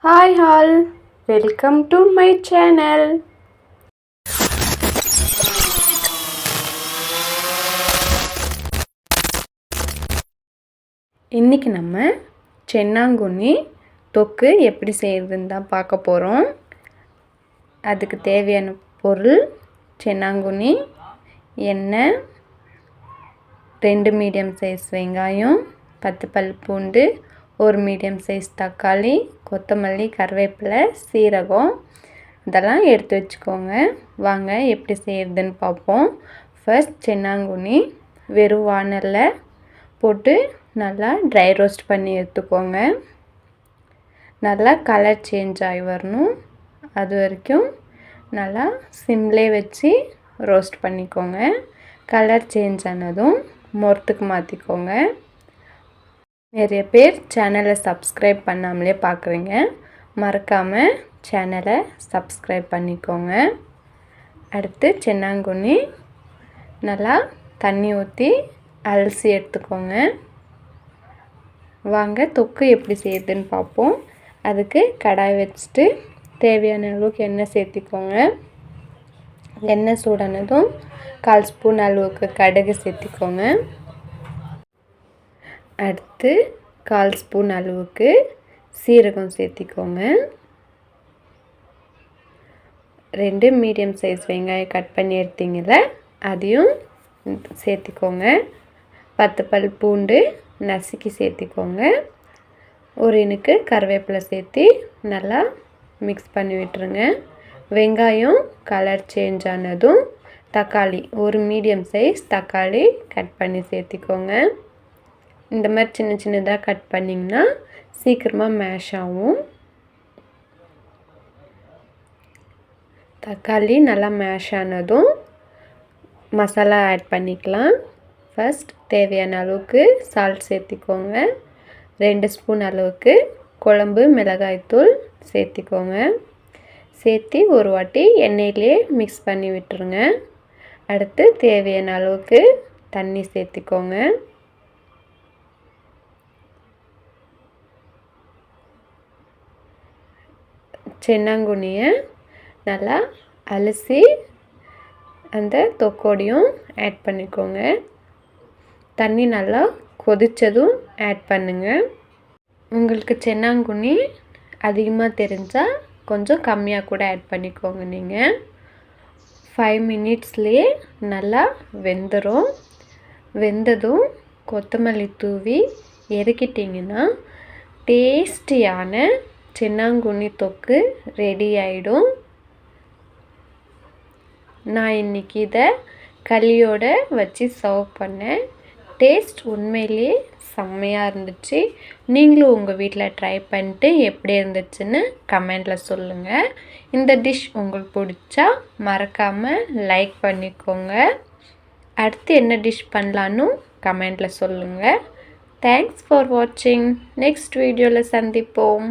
Hi all, welcome to my channel. இன்னைக்கு நம்ம சென்னாங்குன்னி தொக்கு எப்படி செய்யறதுன்னு தான் பார்க்க போகிறோம். அதுக்கு தேவையான பொருள் சென்னாங்குன்னி, எண்ணெய், 2 மீடியம் சைஸ் வெங்காயம், 10 பல் பூண்டு, ஒரு மீடியம் சைஸ் தக்காளி, கொத்தமல்லி, கருவேப்பிலை, சீரகம் இதெல்லாம் எடுத்து வச்சுக்கோங்க. வாங்க எப்படி செய்யறதுன்னு பார்ப்போம். ஃபர்ஸ்ட் சென்னாங்குன்னி வெறும் வானலில் போட்டு நல்லா ட்ரை ரோஸ்ட் பண்ணி எடுத்துக்கோங்க. நல்லா கலர் சேஞ்ச் ஆகி வரணும். அது வரைக்கும் நல்லா சிம்லே வச்சு ரோஸ்ட் பண்ணிக்கோங்க. கலர் சேஞ்ச் ஆனதும் மொரத்துக்கு மாற்றிக்கோங்க. நிறைய பேர் சேனலை சப்ஸ்கிரைப் பண்ணாமலே பார்க்குறீங்க. மறக்காமல் சேனலை சப்ஸ்கிரைப் பண்ணிக்கோங்க. அடுத்து சென்னாங்குன்னி நல்லா தண்ணி ஊற்றி அலசி எடுத்துக்கோங்க. வாங்க தொக்கு எப்படி செய்யுதுன்னு பார்ப்போம். அதுக்கு கடாய் வச்சுட்டு தேவையான அளவுக்கு எண்ணெய் சேர்த்திக்கோங்க. எண்ணெய் சூடானதும் 1/4 ஸ்பூன் அளவுக்கு கடுகு சேர்த்திக்கோங்க. அடுத்து 1/4 ஸ்பூன் அளவுக்கு சீரகம் சேர்த்திக்கோங்க. 2 மீடியம் சைஸ் வெங்காயம் கட் பண்ணி எடுத்தீங்கல்ல அதையும் சேர்த்திக்கோங்க. 10 பல் பூண்டு நசுக்கி சேர்த்திக்கோங்க. ஒரு இனுக்கு கருவேப்பிலை சேர்த்தி நல்லா மிக்ஸ் பண்ணி விட்டுருங்க. வெங்காயம் கலர் சேஞ்ச் ஆனதும் தக்காளி, ஒரு மீடியம் சைஸ் தக்காளி கட் பண்ணி சேர்த்திக்கோங்க. இந்த மாதிரி சின்ன சின்னதாக கட் பண்ணிங்கன்னா சீக்கிரமாக மேஷ் ஆகும். தக்காளி நல்லா மேஷ் ஆனதும் மசாலா ஆட் பண்ணிக்கலாம். ஃபர்ஸ்ட் தேவையான அளவுக்கு சால்ட் சேர்த்திக்கோங்க. 2 ஸ்பூன் அளவுக்கு குழம்பு மிளகாய்த்தூள் சேர்த்திக்கோங்க. சேர்த்தி ஒரு வாட்டி எண்ணெயிலே மிக்ஸ் பண்ணி விட்டுருங்க. அடுத்து தேவையான அளவுக்கு தண்ணி சேர்த்திக்கோங்க. சென்னாங்குன்னியை நல்லா அலசி அந்த தொக்கோடையும் ஆட் பண்ணிக்கோங்க. தண்ணி நல்லா கொதித்ததும் ஆட் பண்ணுங்கள். உங்களுக்கு சென்னாங்குன்னி அதிகமாக தெரிஞ்சால் கொஞ்சம் கம்மியாக கூட ஆட் பண்ணிக்கோங்க. நீங்கள் 5 மினிட்ஸ்லேயே நல்லா வெந்துடும். வெந்ததும் கொத்தமல்லி தூவி இறக்கிட்டிங்கன்னா டேஸ்டியான சென்னாங்குன்னி தொக்கு ரெடி ஆகிடும். நான் இன்றைக்கி இதை களியோட வச்சு சர்வ் பண்ணேன். டேஸ்ட் உண்மையிலே செம்மையாக இருந்துச்சு. நீங்களும் உங்கள் வீட்டில் ட்ரை பண்ணிட்டு எப்படி இருந்துச்சுன்னு கமெண்டில் சொல்லுங்கள். இந்த டிஷ் உங்களுக்கு பிடிச்சா மறக்காமல் லைக் பண்ணிக்கோங்க. அடுத்து என்ன டிஷ் பண்ணலான்னு கமெண்டில் சொல்லுங்கள். தேங்க்ஸ் ஃபார் வாட்சிங். நெக்ஸ்ட் வீடியோவில் சந்திப்போம்.